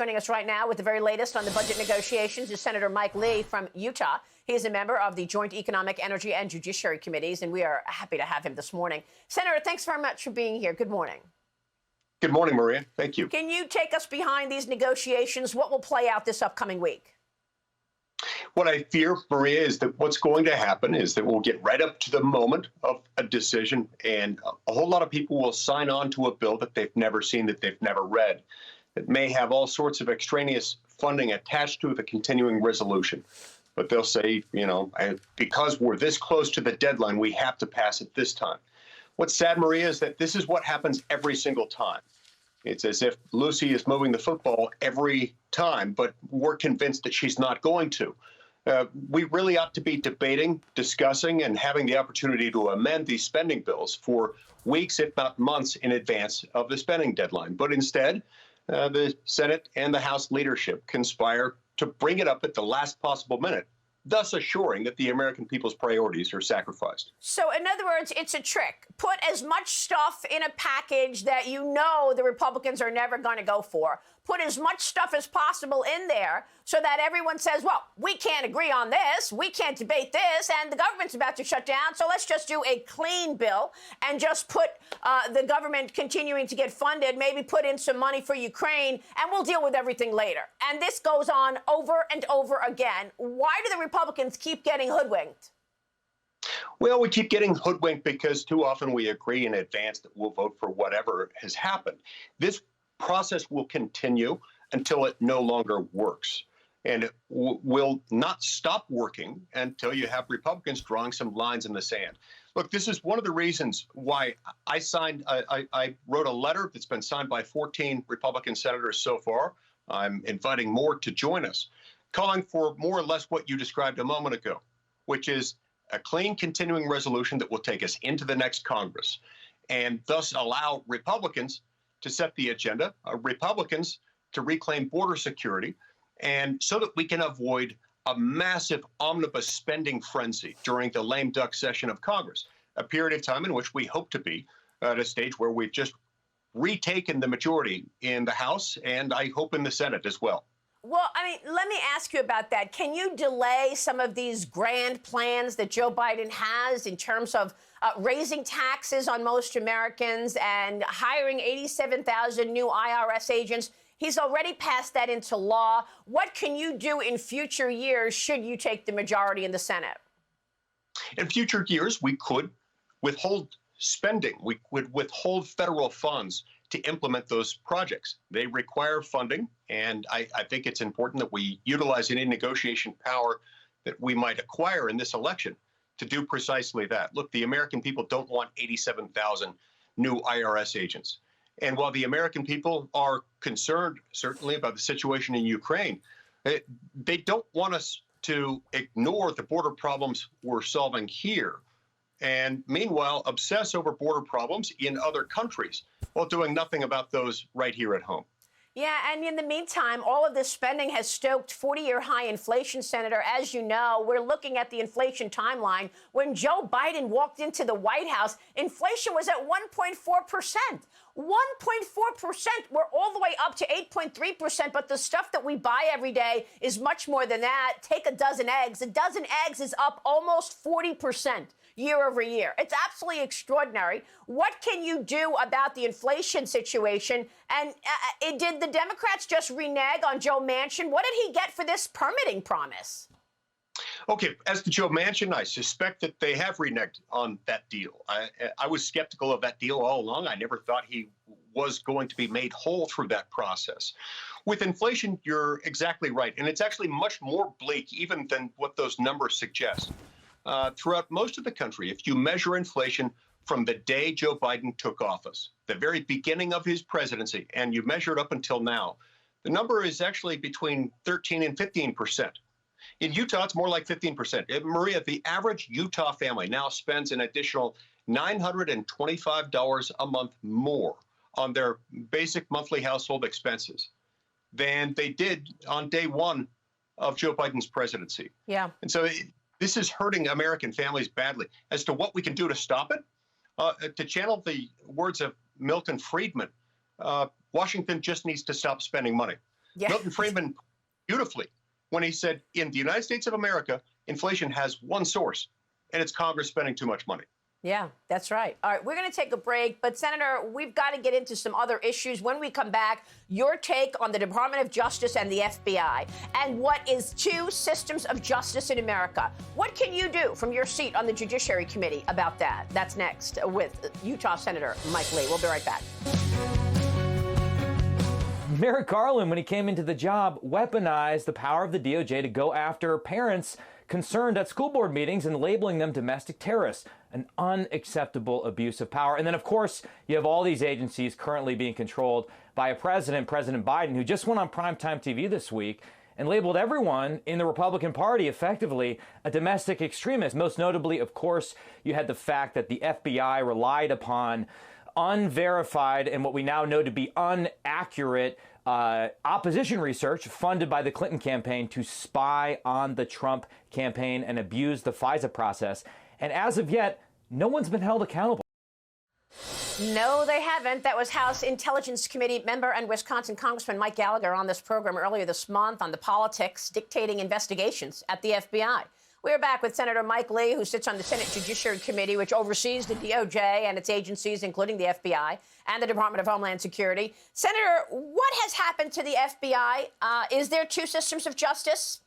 Joining us right now with the very latest on the budget negotiations is Senator Mike Lee from Utah. He is a member of the Joint Economic, Energy, and Judiciary Committees, and we are happy to have him this morning. Senator, thanks very much for being here. Good morning. Good morning, Maria. Thank you. Can you take us behind these negotiations? What will play out this upcoming week? What I fear, Maria, is that what's going to happen is that we'll get right up to the moment of a decision, and a whole lot of people will sign on to a bill that they've never seen, that they've never read, that may have all sorts of extraneous funding attached to the continuing resolution. But they'll say, you know, because we're this close to the deadline, we have to pass it this time. What's sad, Maria, is that this is what happens every single time. It's as if Lucy is moving the football every time, but we're convinced that she's not going to. We really ought to be debating, discussing, and having the opportunity to amend these spending bills for weeks, if not months, in advance of the spending deadline. But instead, the Senate and the House leadership conspire to bring it up at the last possible minute, thus assuring that the American people's priorities are sacrificed. So, in other words, it's a trick. Put as much stuff in a package that you know the Republicans are never going to go for. Put as much stuff as possible in there so that everyone says, well, we can't agree on this, we can't debate this, and the government's about to shut down, so let's just do a clean bill and just put the government continuing to get funded, maybe put in some money for Ukraine, and we'll deal with everything later. And this goes on over and over again. Why do the Republicans keep getting hoodwinked? Well, we keep getting hoodwinked because too often we agree in advance that we'll vote for whatever has happened. This process will continue until it no longer works. And it will not stop working until you have Republicans drawing some lines in the sand. Look, this is one of the reasons why I wrote a letter that's been signed by 14 Republican senators so far. I'm inviting more to join us, calling for more or less what you described a moment ago, which is a clean continuing resolution that will take us into the next Congress and thus allow Republicans to set the agenda, Republicans to reclaim border security, and so that we can avoid a massive omnibus spending frenzy during the lame duck session of Congress, a period of time in which we hope to be at a stage where we've just retaken the majority in the House and I hope in the Senate as well. Well, I mean, let me ask you about that. Can you delay some of these grand plans that Joe Biden has in terms of raising taxes on most Americans and hiring 87,000 new IRS agents? He's already passed that into law. What can you do in future years should you take the majority in the Senate? In future years, we could withhold spending. We could withhold federal funds to implement those projects. They require funding, and I think it's important that we utilize any negotiation power that we might acquire in this election to do precisely that. Look, the American people don't want 87,000 new IRS agents. And while the American people are concerned, certainly, about the situation in Ukraine, they don't want us to ignore the border problems we're solving here and meanwhile obsess over border problems in other countries while doing nothing about those right here at home. Yeah, and in the meantime, all of this spending has stoked 40-year high inflation, Senator. As you know, we're looking at the inflation timeline. When Joe Biden walked into the White House, inflation was at 1.4%. 1.4%. We're all the way up to 8.3%, but the stuff that we buy every day is much more than that. Take a dozen eggs. A dozen eggs is up almost 40%. Year over year. It's absolutely extraordinary. What can you do about the inflation situation? And did the Democrats just renege on Joe Manchin? What did he get for this permitting promise? Okay, as to Joe Manchin, I suspect that they have reneged on that deal. I was skeptical of that deal all along. I never thought he was going to be made whole through that process. With inflation, you're exactly right. And it's actually much more bleak even than what those numbers suggest. Throughout most of the country, if you measure inflation from the day Joe Biden took office, the very beginning of his presidency, and you measure it up until now, the number is actually between 13 and 15%. In Utah, it's more like 15%. Maria, the average Utah family now spends an additional $925 a month more on their basic monthly household expenses than they did on day one of Joe Biden's presidency. Yeah. And so this is hurting American families badly. As to what we can do to stop it, to channel the words of Milton Friedman, Washington just needs to stop spending money. Yeah. Milton Friedman beautifully when he said, in the United States of America, inflation has one source, and it's Congress spending too much money. Yeah, that's right. All right, we're going to take a break, but Senator, we've got to get into some other issues. When we come back, your take on the Department of Justice and the FBI and what is two systems of justice in America. What can you do from your seat on the Judiciary Committee about that? That's next with Utah Senator Mike Lee. We'll be right back. Merrick Garland, when he came into the job, weaponized the power of the DOJ to go after parents concerned at school board meetings and labeling them domestic terrorists, an unacceptable abuse of power. And then, of course, you have all these agencies currently being controlled by a president, President Biden, who just went on primetime TV this week and labeled everyone in the Republican Party effectively a domestic extremist. Most notably, of course, you had the fact that the FBI relied upon unverified and what we now know to be inaccurate opposition research funded by the Clinton campaign to spy on the Trump campaign and abuse the FISA process. And as of yet, no one's been held accountable. No, they haven't. That was House Intelligence Committee member and Wisconsin Congressman Mike Gallagher on this program earlier this month on the politics dictating investigations at the FBI. We're back with Senator Mike Lee, who sits on the Senate Judiciary Committee, which oversees the DOJ and its agencies, including the FBI and the Department of Homeland Security. Senator, what has happened to the FBI? Is there two systems of justice?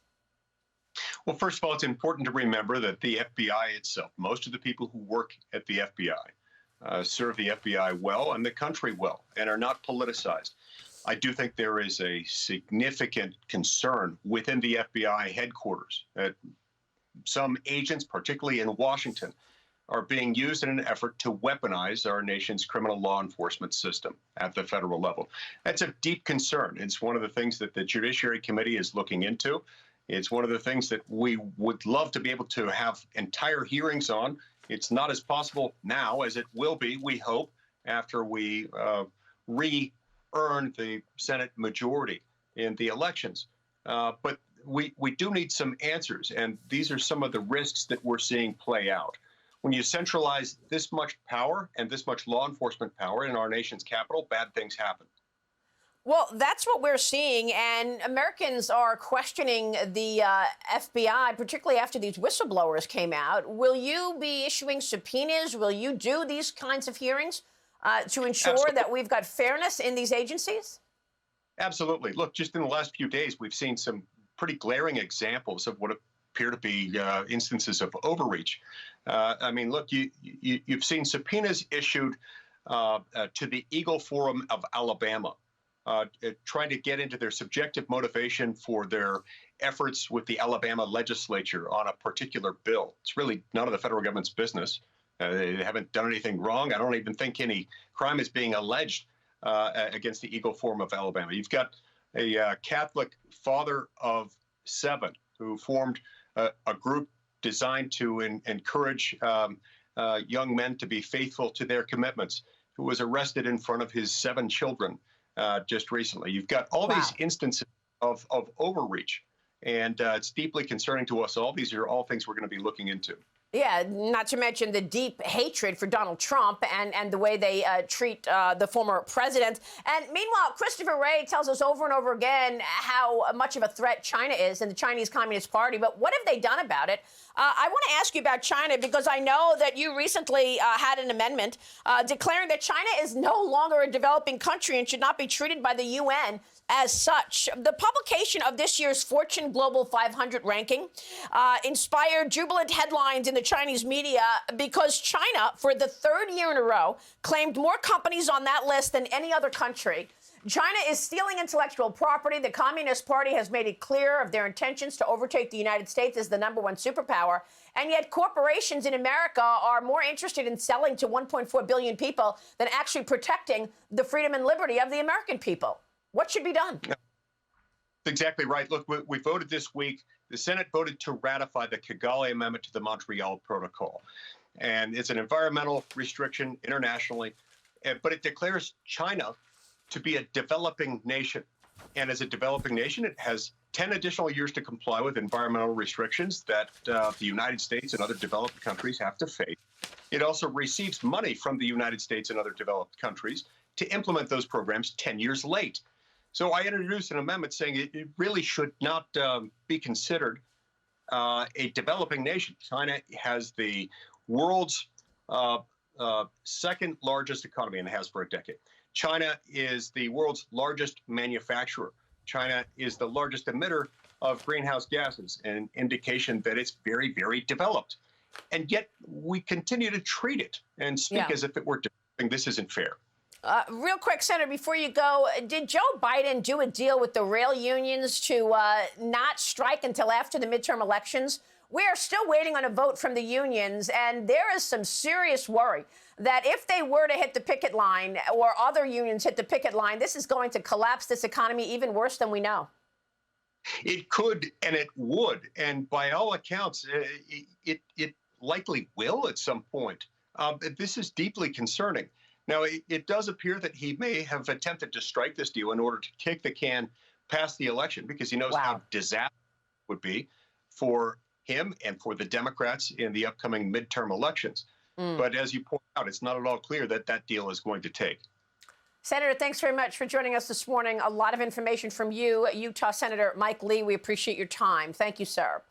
Well, first of all, it's important to remember that the FBI itself, most of the people who work at the FBI, serve the FBI well and the country well and are not politicized. I do think there is a significant concern within the FBI headquarters that some agents, particularly in Washington, are being used in an effort to weaponize our nation's criminal law enforcement system at the federal level. That's a deep concern. It's one of the things that the Judiciary Committee is looking into. It's one of the things that we would love to be able to have entire hearings on. It's not as possible now as it will be, we hope, after we re-earn the Senate majority in the elections. But we do need some answers, and these are some of the risks that we're seeing play out. When you centralize this much power and this much law enforcement power in our nation's capital, bad things happen. Well, that's what we're seeing, and Americans are questioning the FBI, particularly after these whistleblowers came out. Will you be issuing subpoenas? Will you do these kinds of hearings to ensure Absolutely. that we've got fairness in these agencies? Absolutely. Look, just in the last few days, we've seen some pretty glaring examples of what appear to be instances of overreach. I mean, look, you've seen subpoenas issued to the Eagle Forum of Alabama, trying to get into their subjective motivation for their efforts with the Alabama legislature on a particular bill. It's really none of the federal government's business. They haven't done anything wrong. I don't even think any crime is being alleged against the Eagle Forum of Alabama. You've got a Catholic father of 7 who formed a group designed to encourage young men to be faithful to their commitments, who was arrested in front of his 7 children just recently. You've got all these instances of overreach, and it's deeply concerning to us all. These are all things we're going to be looking into. Yeah, not to mention the deep hatred for Donald Trump and the way they treat the former president. And meanwhile, Christopher Wray tells us over and over again how much of a threat China is and the Chinese Communist Party. But what have they done about it? I want to ask you about China because I know that you recently had an amendment declaring that China is no longer a developing country and should not be treated by the UN as such. The publication of this year's Fortune Global 500 ranking inspired jubilant headlines in the Chinese media because China, for the 3rd year in a row, claimed more companies on that list than any other country. China is stealing intellectual property. The Communist Party has made it clear of their intentions to overtake the United States as the #1 superpower. And yet corporations in America are more interested in selling to 1.4 billion people than actually protecting the freedom and liberty of the American people. What should be done? That's exactly right. Look, we voted this week. The Senate voted to ratify the Kigali Amendment to the Montreal Protocol. And it's an environmental restriction internationally, but it declares China to be a developing nation. And as a developing nation, it has 10 additional years to comply with environmental restrictions that the United States and other developed countries have to face. It also receives money from the United States and other developed countries to implement those programs 10 years late. So I introduced an amendment saying it really should not be considered a developing nation. China has the world's second largest economy and has for a decade. China is the world's largest manufacturer. China is the largest emitter of greenhouse gases, an indication that it's very, very developed. And yet we continue to treat it and speak as if it were developing. This isn't fair. Real quick, Senator, before you go, did Joe Biden do a deal with the rail unions to not strike until after the midterm elections? We are still waiting on a vote from the unions, and there is some serious worry that if they were to hit the picket line or other unions hit the picket line, this is going to collapse this economy even worse than we know. It could and it would. And by all accounts, it likely will at some point. This is deeply concerning. Now, it does appear that he may have attempted to strike this deal in order to kick the can past the election because he knows how disastrous it would be for him and for the Democrats in the upcoming midterm elections. But as you point out, it's not at all clear that that deal is going to take. Senator, thanks very much for joining us this morning. A lot of information from you, Utah Senator Mike Lee. We appreciate your time. Thank you, sir.